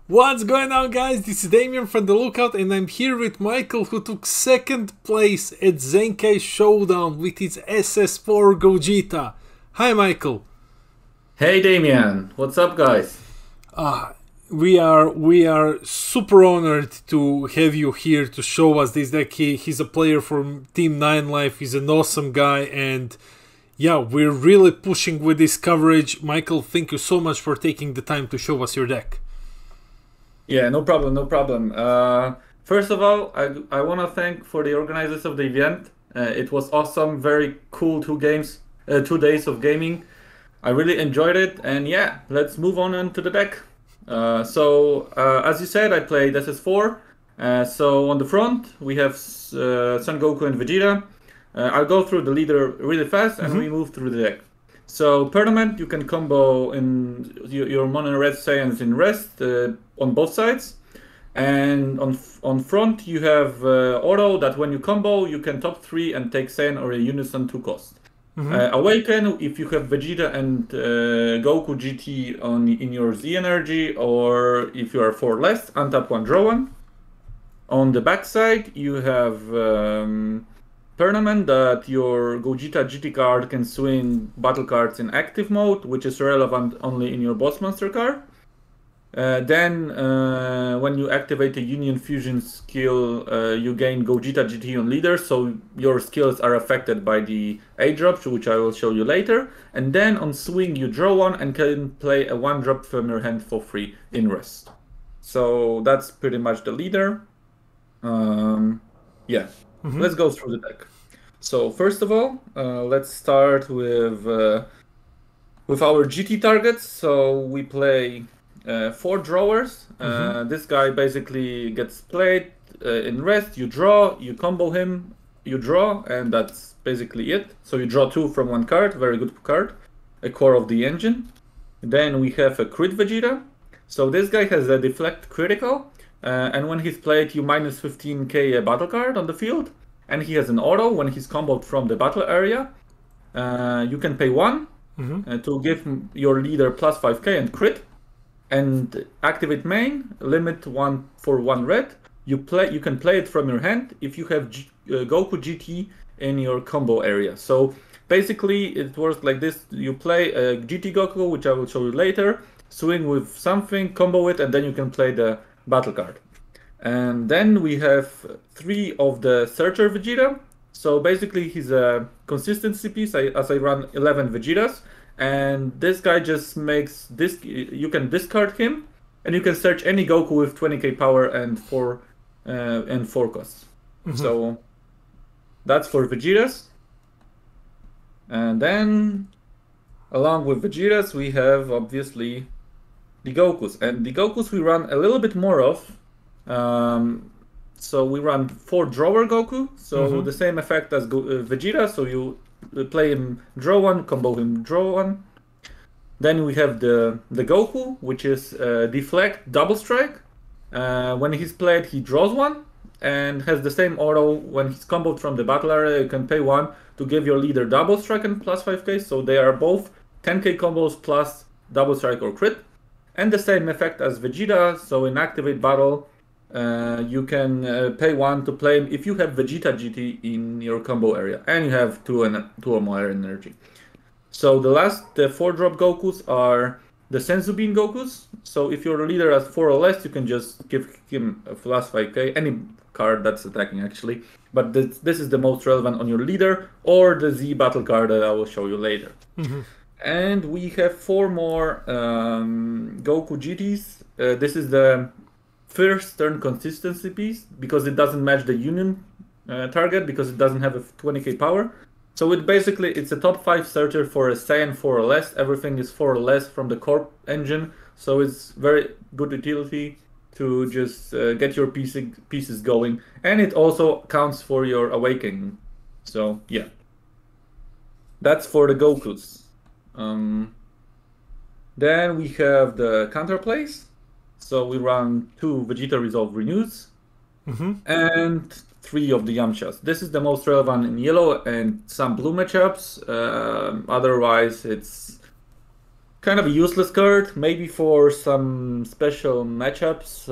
What's going on, guys? This is Damien from The Lookout, and I'm here with Michael, who took second place at Zenkai Showdown with his SS4 Gogeta. Hi, Michael. Hey Damien, what's up, guys? We are super honored to have you here to show us this deck. He's a player from Team 9 Life. He's an awesome guy, and yeah, we're really pushing with this coverage. Michael, thank you so much for taking the time to show us your deck. Yeah, no problem, no problem. First of all, I want to thank for the organizers of the event. It was awesome, very cool 2 days of gaming. I really enjoyed it, and yeah, let's move on into the deck. As you said, I played SS4. So on the front, we have Son Goku and Vegeta. I'll go through the leader really fast, and we move through the deck. So tournament, you can combo in your mono and red Saiyans in rest on both sides, and on front you have auto that when you combo you can top 3 and take Saiyan or a Unison 2 cost. Awaken if you have Vegeta and Goku GT in your Z energy, or if you are 4 less, untap 1, draw 1. On the back side you have tournament that your Gogeta GT card can swing battle cards in active mode, which is relevant only in your boss monster card. Then when you activate a Union Fusion skill, you gain Gogeta GT on leader, so your skills are affected by the A drop, which I will show you later. And then on swing you draw 1 and can play a 1 drop from your hand for free in rest. So that's pretty much the leader. Yeah. Let's go through the deck. So first of all, let's start with our GT targets. So we play 4 drawers. This guy basically gets played in rest. You draw, you combo him, you draw, and that's basically it. So you draw 2 from 1 card, very good card, a core of the engine. Then we have a crit Vegeta. So this guy has a deflect critical. And when he's played, you minus 15k a battle card on the field. And he has an auto when he's comboed from the battle area. You can pay 1 to give your leader plus 5k and crit. And activate main, limit 1 for 1 red. You can play it from your hand if you have Goku GT in your combo area. So basically it works like this. You play a GT Goku, which I will show you later, swing with something, combo it, and then you can play the battle card. And then we have 3 of the Searcher Vegeta. So basically he's a consistency piece, as I run 11 Vegetas. And this guy just makes this, you can discard him, and you can search any Goku with 20k power and 4 costs. So that's for Vegetas. And then along with Vegetas we have obviously the Gokus, and the Gokus we run a little bit more of. So we run 4 drawer Goku, so the same effect as Vegeta. So you play him, draw 1, combo him, draw 1. Then we have the Goku, which is deflect double strike. When he's played, he draws 1 and has the same auto. When he's comboed from the battle area, you can pay 1 to give your leader double strike and plus 5k. So they are both 10k combos plus double strike or crit. And the same effect as Vegeta, so in activate battle, you can pay 1 to play him if you have Vegeta GT in your combo area, and you have 2 or more energy. So the 4 drop Gokus are the Senzu Bean Gokus. So if your leader has 4 or less, you can just give him a plus 5k, any card that's attacking actually. But this is the most relevant on your leader, or the Z battle card that I will show you later. And we have 4 more Goku GTs. This is the first turn consistency piece, because it doesn't match the Union target, because it doesn't have a 20k power. So it's a top 5 searcher for a Saiyan 4 or less. Everything is 4 or less from the core engine. So it's very good utility to just get your pieces going. And it also counts for your awakening. So yeah. That's for the Gokus. Then we have the counterplays. So we run 2 Vegeta Resolve Renews and 3 of the Yamchas. This is the most relevant in yellow and some blue matchups. Otherwise, it's kind of a useless card, maybe for some special matchups.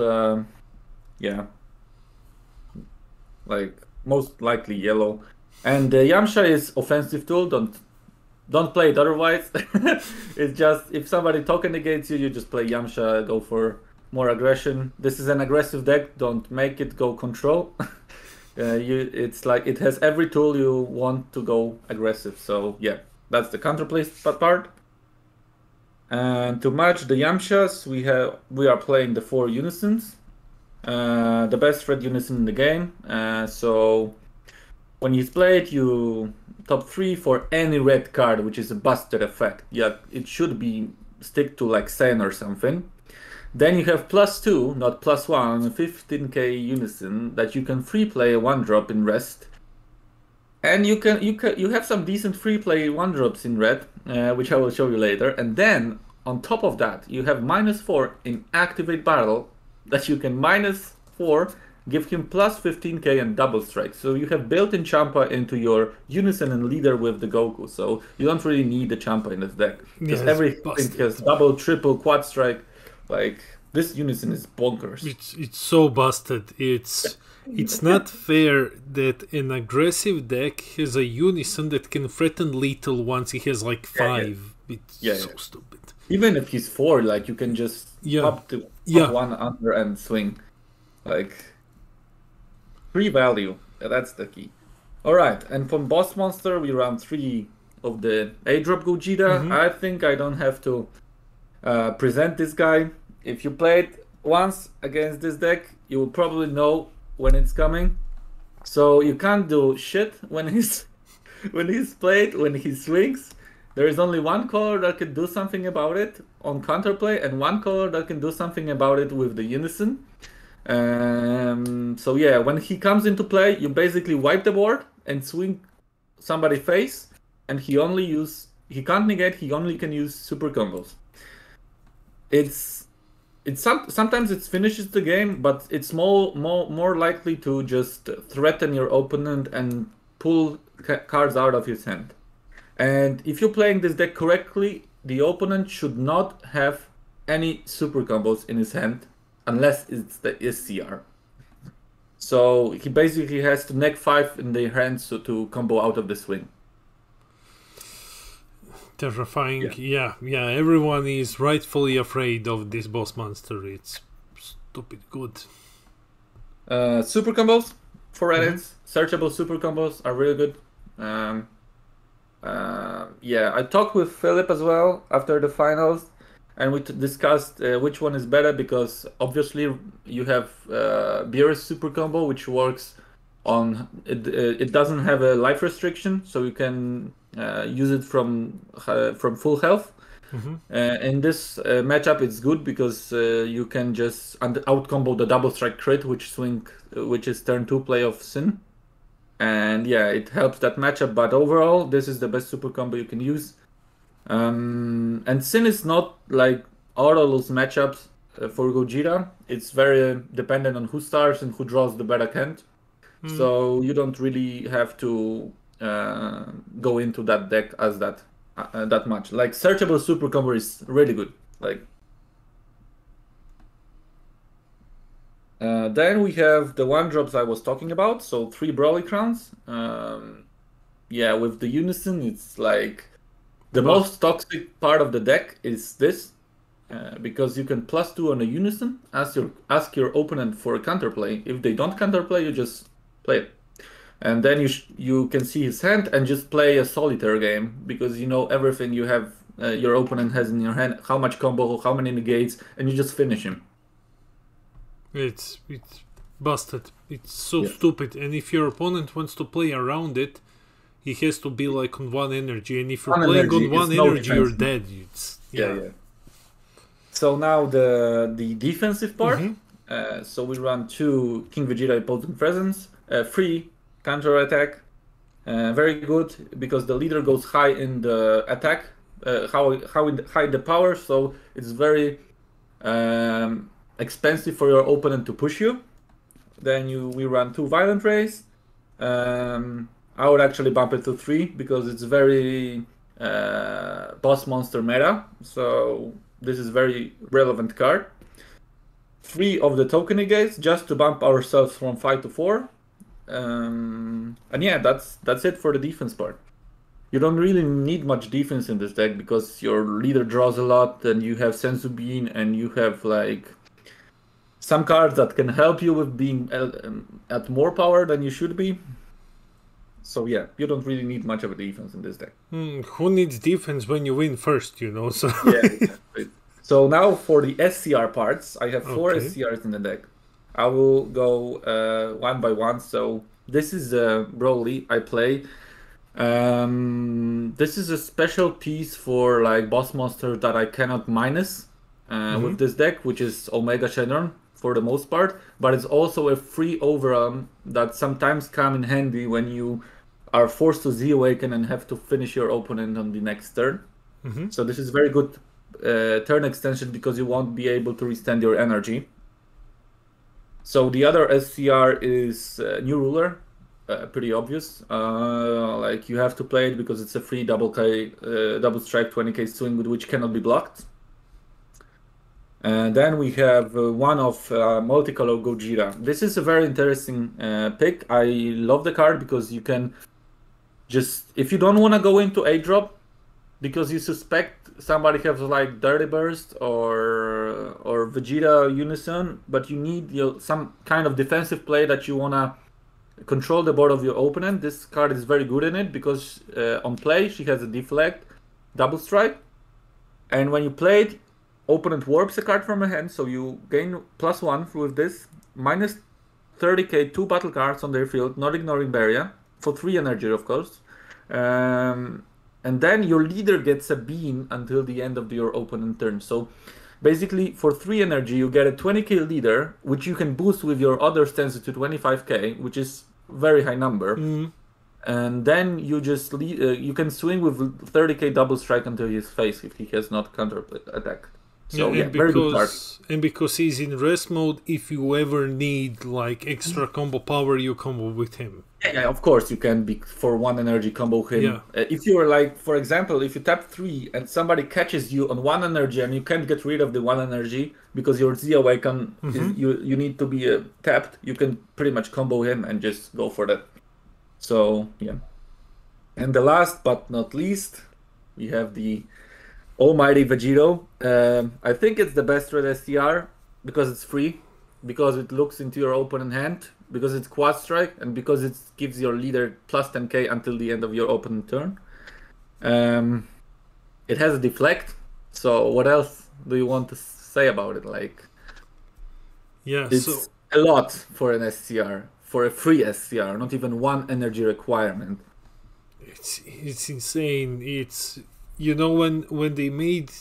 Yeah, like most likely yellow. And Yamcha is offensive tool. Don't play it otherwise. It's just if somebody token negates you, you just play Yamcha, go for more aggression. This is an aggressive deck. Don't make it go control. It's like it has every tool you want to go aggressive. So yeah, that's the counterplay part. And to match the Yamchas, we are playing the 4 Unisons, the best red Unison in the game. So when he's played, you top 3 for any red card, which is a busted effect. Yeah, it should be stick to like Sen or something. Then you have +2, not +1, 15k Unison that you can free play a 1-drop in rest. And you have some decent free play 1-drops in red, which I will show you later. And then on top of that, you have -4 in activate battle that you can -4 give him +15k and double strike. So you have built-in Champa into your Unison and leader with the Goku. So you don't really need the Champa in this deck because everything has double, triple, quad strike. Like this Unison is bonkers. It's so busted. It's not fair that an aggressive deck has a Unison that can threaten lethal once he has like 5. It's so stupid. Even if he's 4, like you can just up one under and swing. Like 3 value. That's the key. Alright, and from boss monster we run 3 of the A-drop Gogeta. I think I don't have to present this guy. If you played once against this deck, you will probably know when it's coming. So you can't do shit when he's played, when he swings. There is only one color that can do something about it on counterplay, and one color that can do something about it with the Unison. So yeah, when he comes into play, you basically wipe the board and swing somebody face, and he can't negate, he only can use super combos. Sometimes it finishes the game, but it's more likely to just threaten your opponent and pull cards out of his hand. And if you're playing this deck correctly, the opponent should not have any super combos in his hand unless it's the SCR. So he basically has to neg 5 in their hands to combo out of the swing. Terrifying. Yeah. Everyone is rightfully afraid of this boss monster. It's stupid good. Super combos for edits. Searchable super combos are really good. I talked with Philip as well after the finals, and we discussed which one is better, because obviously you have Beerus super combo, which works on it doesn't have a life restriction, so you can use it from full health. In this matchup, it's good because you can just out combo the double strike crit, which is turn 2 play of Sin. And yeah, it helps that matchup, but overall, this is the best super combo you can use. And Sin is not like all those matchups for Gogeta. It's very dependent on who starts and who draws the better hand. So you don't really have to go into that deck as that much. Like searchable super combo is really good. Like then we have the 1-drops I was talking about, so 3 Brawly Crowns. With the Unison, it's like the most toxic part of the deck is this, because you can +2 on a Unison, ask your opponent for a counterplay. If they don't counterplay, you just play it. And then you can see his hand and just play a solitaire game, because you know everything you have your opponent has in your hand, how much combo, how many negates, and you just finish him. It's busted. It's so stupid. And if your opponent wants to play around it, he has to be like on 1 energy. And if you're playing on 1 energy, you're dead. So now the defensive part. So we run 2 King Vegeta opposing presence, 3 counter attack. Very good because the leader goes high in the attack, high in the power. So it's very expensive for your opponent to push you. Then we run 2 Violent Rays. I would actually bump it to 3 because it's very boss monster meta, so this is very relevant card. 3 of the token negates just to bump ourselves from 5 to 4. And yeah, that's it for the defense part. You don't really need much defense in this deck because your leader draws a lot, and you have Senzu Bean, and you have like some cards that can help you with being at more power than you should be. So yeah, you don't really need much of a defense in this deck. Who needs defense when you win first, you know? So yeah, exactly. So now for the SCR parts, I have 4 Okay. SCRs in the deck. I will go one by one. So this is Broly I play. This is a special piece for like boss monster that I cannot minus with this deck, which is Omega Shenron for the most part, but it's also a free overarm that sometimes come in handy when you are forced to Z-Awaken and have to finish your opponent on the next turn. So this is very good turn extension because you won't be able to restand your energy. So the other SCR is New Ruler. Pretty obvious. Like you have to play it because it's a free double strike 20k swing with which cannot be blocked. And then we have one of Multicolor Gogeta. This is a very interesting pick. I love the card because you can just, if you don't want to go into a drop because you suspect somebody has like Dirty Burst or Vegeta Unison, but you need some kind of defensive play that you want to control the board of your opponent. This card is very good in it because on play she has a deflect, double strike, and when you play it, opponent warps a card from her hand, so you gain +1 with this, minus 30k 2 battle cards on their field, not ignoring barrier, for 3 energy of course. And then your leader gets a bean until the end of your opponent turn. So basically for 3 energy you get a 20k leader, which you can boost with your other stances to 25k, which is very high number. And then you just you can swing with 30k double strike until his face if he has not counter attack. So yeah, very good card. And because he's in rest mode, if you ever need like extra combo power, you combo with him. Yeah, of course you can be for 1 energy combo him. Yeah. If you are like, for example, if you tap 3 and somebody catches you on 1 energy and you can't get rid of the 1 energy because your Z-Awaken, you need to be tapped, you can pretty much combo him and just go for that. So yeah. And the last but not least, we have the almighty Vegito. I think it's the best red STR because it's free, because it looks into your opponent hand, because it's quad strike, and because it gives your leader plus 10k until the end of your opponent turn. It has a deflect, so what else do you want to say about it? Like, yeah, it's so a lot for an SCR, for a free SCR, not even 1 energy requirement. it's insane. It's, you know, when they made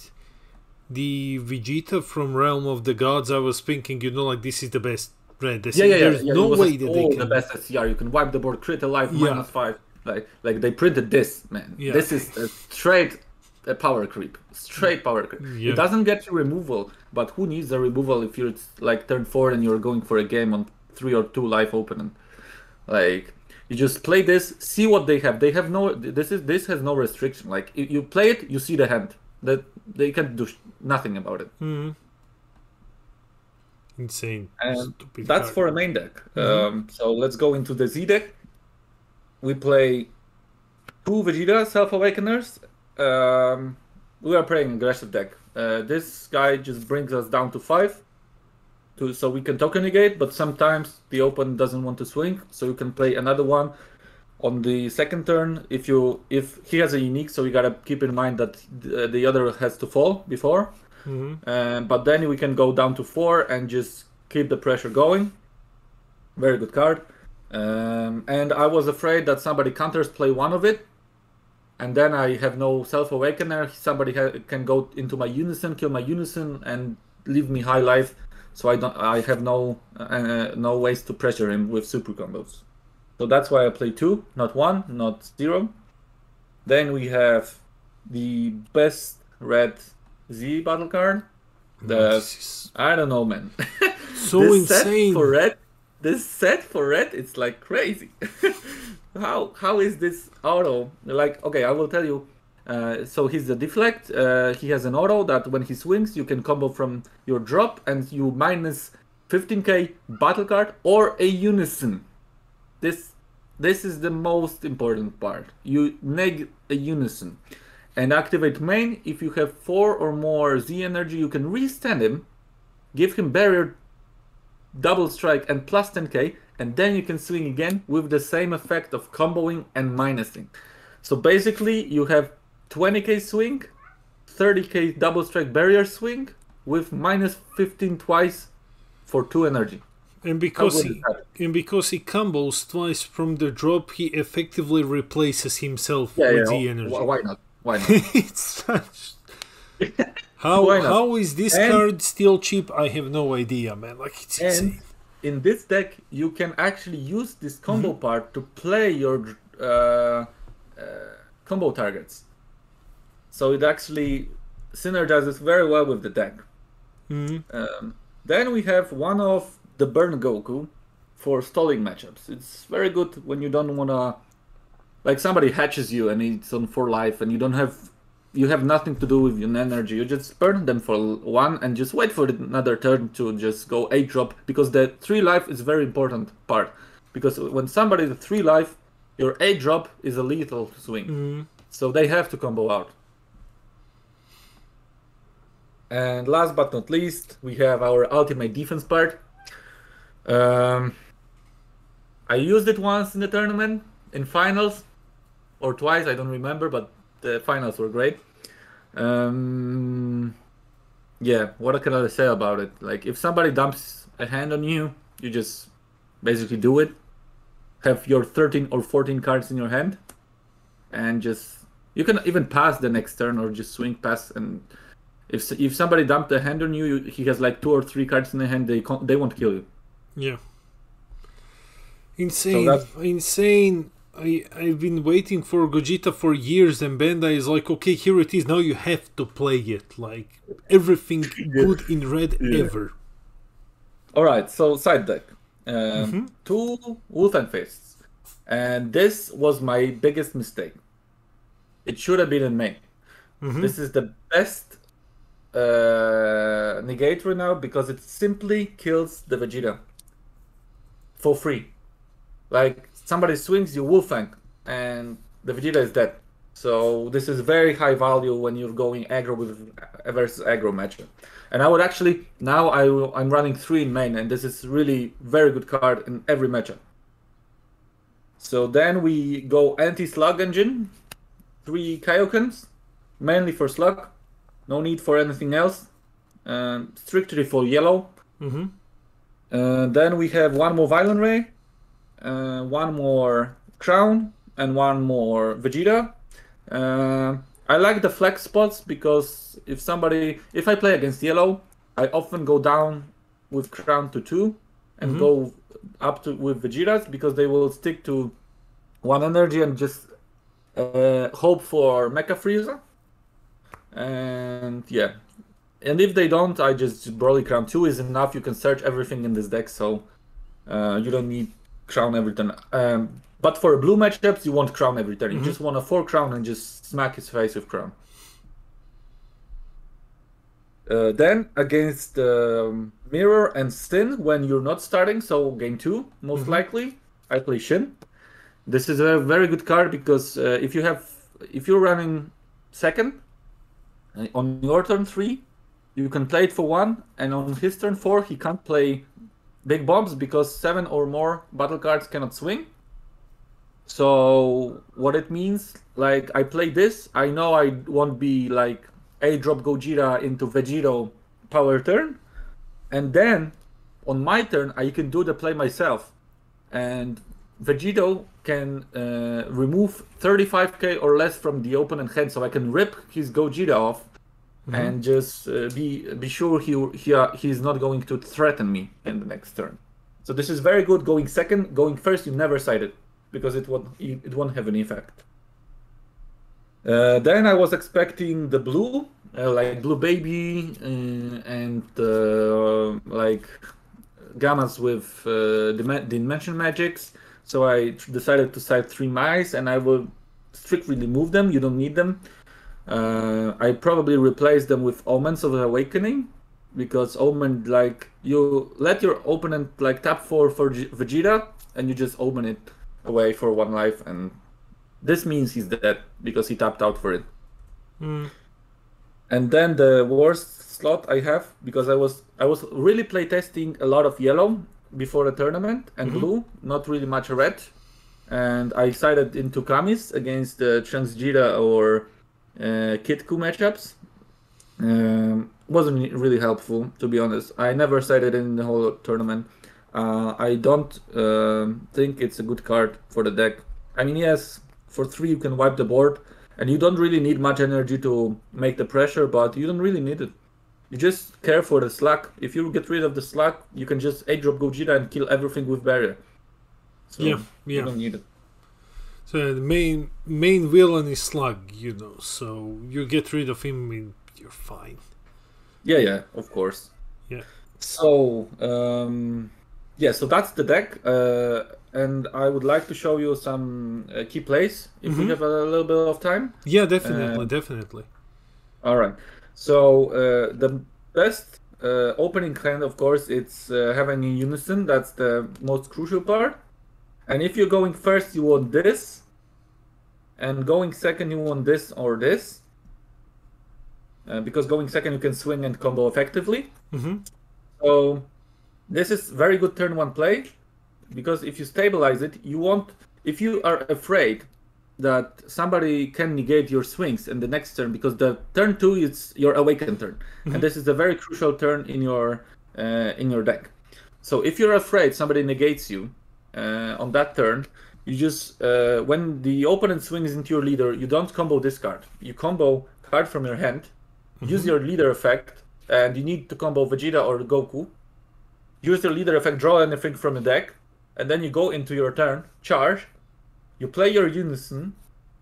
the Vegeta from Realm of the Gods, I was thinking, you know, like this is the best red. There's no way that they can. The best SCR. You can wipe the board, crit alive, -5. Like they printed this, man. Yeah. This is a straight power creep. Straight power creep. Yeah. It doesn't get you removal, but who needs a removal if you're like turn 4 and you're going for a game on 3 or 2 life opponent? Like, you just play this, see what they have. They have no. This has no restriction. Like you play it, you see the hand. That they can do nothing about it. Insane. And stupid that's card. for a main deck. So let's go into the Z deck. We play 2 Vegeta Self-Awakeners. We are playing aggressive deck. This guy just brings us down to 5. So we can token negate, but sometimes the opponent doesn't want to swing, so you can play another one on the second turn. If he has a unique, so you gotta keep in mind that the other has to fall before. But then we can go down to 4 and just keep the pressure going. Very good card. And I was afraid that somebody counters play 1 of it, and then I have no Self-Awakener. Somebody can go into my Unison, kill my Unison, and leave me high life. So I have no ways to pressure him with super combos. So that's why I play 2, not 1, not 0. Then we have the best red Z battle card. I don't know, man. So this insane. This set for red, it's like crazy. How is this auto? Like, okay, I will tell you. So he's the deflect. He has an auto that when he swings, you can combo from your drop and you minus 15k battle card or a unison. This is the most important part. You neg a unison and activate main. If you have 4 or more Z energy, you can re-stand him, give him barrier, double strike and plus 10k, and then you can swing again with the same effect of comboing and minusing. So basically you have 20k swing, 30k double strike barrier swing with minus 15 twice for 2 energy. And because he combos twice from the drop, he effectively replaces himself with the energy. Why not? Why not? It's such... How is this card still cheap? I have no idea, man. Like, it's insane. In this deck, you can actually use this combo part to play your combo targets. So it actually synergizes very well with the deck. Then we have one of the Burn Goku for stalling matchups. It's very good when you don't wanna, like, somebody hatches you and it's on 4 life and you have nothing to do with your energy. You just burn them for 1 and just wait for another turn to just go 8 drop, because the 3 life is a very important part. Because when somebody is 3 life, your 8 drop is a lethal swing. So they have to combo out. And last but not least, we have our ultimate defense part. I used it once in the tournament, in finals, or twice, I don't remember, but the finals were great. Yeah, what can I say about it? Like, if somebody dumps a hand on you, you just basically do it. Have your 13 or 14 cards in your hand, and just, you can even pass the next turn or just swing pass. And if somebody dumped a hand on you, he has like 2 or 3 cards in the hand, they won't kill you. Yeah. Insane. So insane. I've been waiting for Gogeta for years, and Bandai is like, okay, here it is, now you have to play it. Like, everything good in red ever. Alright, so side deck. 2 Wolfen Fists. And this was my biggest mistake. It should have been in main. This is the best negator now, because it simply kills the Vegeta for free. Like, somebody swings you Wolfang and the Vegeta is dead. So this is very high value when you're going aggro versus aggro matchup. And I would actually, now I'm running 3 in main, and this is really very good card in every matchup. So then we go anti-slug engine, 3 Kaiokens, mainly for slug, no need for anything else, strictly for yellow. Then we have 1 more Violent Ray, 1 more Crown, and 1 more Vegeta. I like the flex spots, because if I play against yellow, I often go down with Crown to 2 and go up to with Vegetas, because they will stick to 1 energy and just hope for Mecha Frieza. And yeah, and if they don't, I just Broly Crown 2 is enough. You can search everything in this deck, so you don't need Crown every turn. But for blue matchups, you want Crown every turn. You just want a 4 Crown and just smack his face with Crown. Then against Mirror and Sin, when you're not starting, so game 2 most likely, I play Shin. This is a very good card, because if you're running second on your turn 3, you can play it for 1, and on his turn 4 he can't play big bombs, because 7 or more battle cards cannot swing. So what it means, like, I play this, I know I won't be like A-drop Gogeta into Vegito power turn, and then on my turn I can do the play myself, and Vegito can remove 35k or less from the opponent hand, so I can rip his Gogeta off and just be sure he's not going to threaten me in the next turn. So this is very good going second. Going first, you never side it, because it won't have any effect. Then I was expecting the blue, like Blue Baby and like Gammas with Dimension Magics. So I decided to side 3 mice, and I will strictly remove them. You don't need them. I probably replace them with Omens of Awakening, because Omen, like, you let your opponent like tap for Vegeta, and you just omen it away for 1 life, and this means he's dead because he tapped out for it. And then the worst slot I have, because I was really playtesting a lot of yellow before the tournament and blue, not really much red, and I sided into Kamis against the Transgeta or Kitku matchups. Wasn't really helpful, to be honest. I never sided in the whole tournament. I don't think it's a good card for the deck. I mean, yes, for 3 you can wipe the board, and you don't really need much energy to make the pressure, but you don't really need it. You just care for the slack. If you get rid of the slack, you can just 8-drop Gogeta and kill everything with barrier. So you don't need it. So the main villain is Slug, you know, so you get rid of him and you're fine. Yeah, of course. Yeah. So, so that's the deck. And I would like to show you some key plays, if we have a little bit of time. Yeah, definitely. All right. So, the best opening hand, of course, it's having in unison. That's the most crucial part. And if you're going first, you want this. And going second, you want this or this. Because going second, you can swing and combo effectively. So this is very good turn 1 play. Because if you stabilize it, you want... If you are afraid that somebody can negate your swings in the next turn, because the turn 2 is your awakened turn. And this is a very crucial turn in your deck. So if you're afraid somebody negates you on that turn, you just... when the opponent swings into your leader, you don't combo this card. You combo card from your hand, use your leader effect, and you need to combo Vegeta or Goku. Use your leader effect, draw anything from the deck, and then you go into your turn, charge, you play your unison,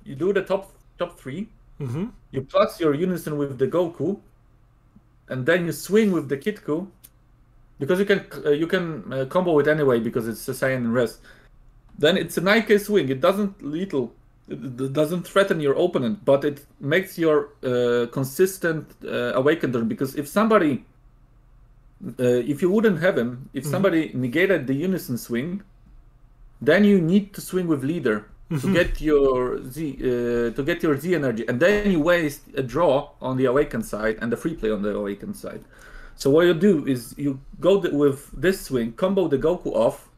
you do the top 3, you plus your unison with the Goku, and then you swing with the Kitku, because you can combo it anyway because it's a Saiyan and Res. Then it's a 9k swing. It doesn't threaten your opponent, but it makes your consistent awakened turn. Because if somebody, if you wouldn't have him, if somebody negated the unison swing, then you need to swing with leader to get your Z energy, and then you waste a draw on the awakened side and the free play on the awakened side. So what you do is you go with this swing, combo the Goku off,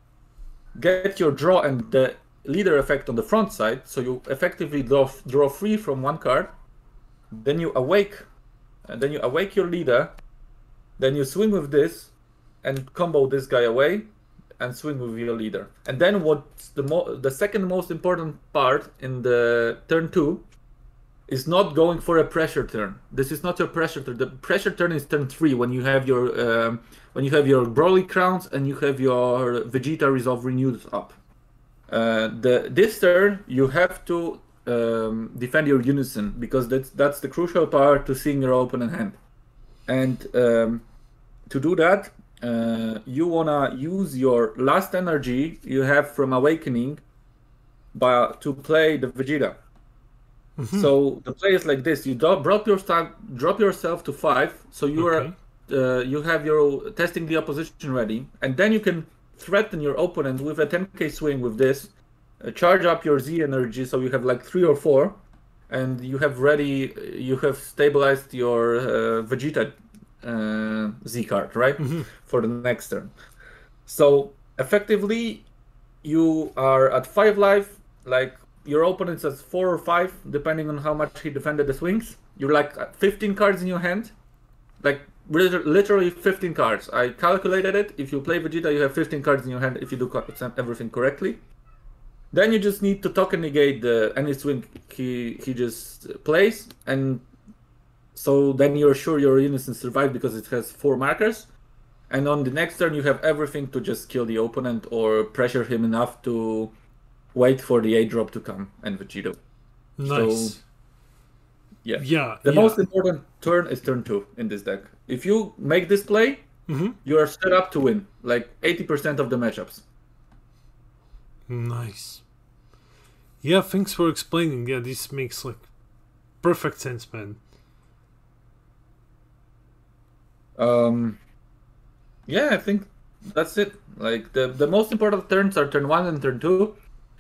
get your draw and the leader effect on the front side, so you effectively draw free from 1 card. Then you awake, and then you awake your leader. Then you swing with this, and combo this guy away, and swing with your leader. And then what's the second most important part in the turn 2 is not going for a pressure turn. This is not your pressure turn. The pressure turn is turn 3 when you have your Broly crowns and you have your Vegeta Resolve Renewed up. This turn you have to defend your unison, because that's the crucial part to seeing your opponent hand. And to do that, you wanna use your last energy you have from Awakening to play the Vegeta. So the play is like this: you drop yourself to 5, so you are you have your testing the opposition ready, and then you can threaten your opponent with a 10k swing with this, charge up your Z energy, so you have like 3 or 4, and you have stabilized your Vegeta Z card, right? For the next turn. So effectively, you are at 5 life, like your opponent's at 4 or 5, depending on how much he defended the swings. You're like 15 cards in your hand, like literally 15 cards. I calculated it. If you play Vegeta, you have 15 cards in your hand if you do everything correctly. Then you just need to token negate any swing he just plays, and so then you're sure your unison survive because it has 4 markers. And on the next turn, you have everything to just kill the opponent or pressure him enough to wait for the 8-drop to come and Vegito. Nice. So, the most important turn is turn 2 in this deck. If you make this play, you are set up to win, like 80% of the matchups. Nice. Yeah, thanks for explaining. Yeah, this makes like perfect sense, man. Yeah, I think that's it. Like the most important turns are turn 1 and turn 2.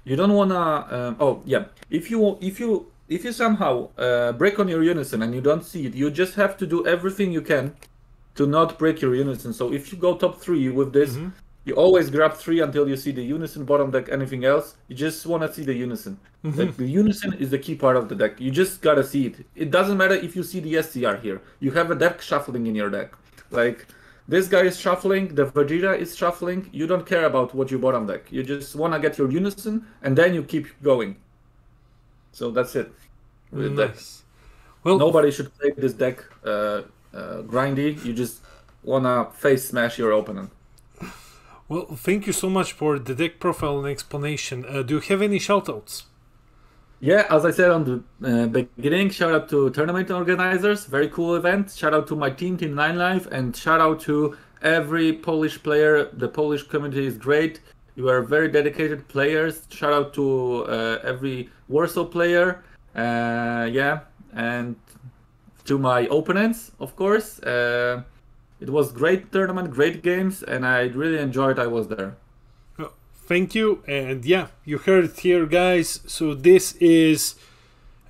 You don't wanna. Oh yeah, if you somehow break on your unison and you don't see it, you just have to do everything you can to not break your unison. So if you go top 3 with this, you always grab 3 until you see the unison, bottom deck, anything else. You just wanna see the unison. Like the unison is the key part of the deck. You just gotta see it. It doesn't matter if you see the SCR here. You have a deck shuffling in your deck. Like this guy is shuffling, the Vegeta is shuffling. You don't care about what you bottom deck. You just want to get your unison, and then you keep going. So that's it. With Nice. Well, nobody should play this deck grindy. You just want to face smash your opponent. Well, thank you so much for the deck profile and explanation. Do you have any shoutouts? Yeah, as I said on the beginning, shout out to tournament organizers, very cool event. Shout out to my team, Team 9 Life, and shout out to every Polish player. The Polish community is great. You are very dedicated players. Shout out to every Warsaw player. Yeah, and to my opponents, of course. It was great tournament, great games, and I really enjoyed I was there. Thank you, and yeah, you heard it here, guys. So this is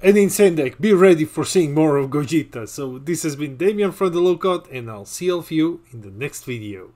an insane deck. Be ready for seeing more of Gogeta. So this has been Damian from the Lookout, and I'll see all of you in the next video.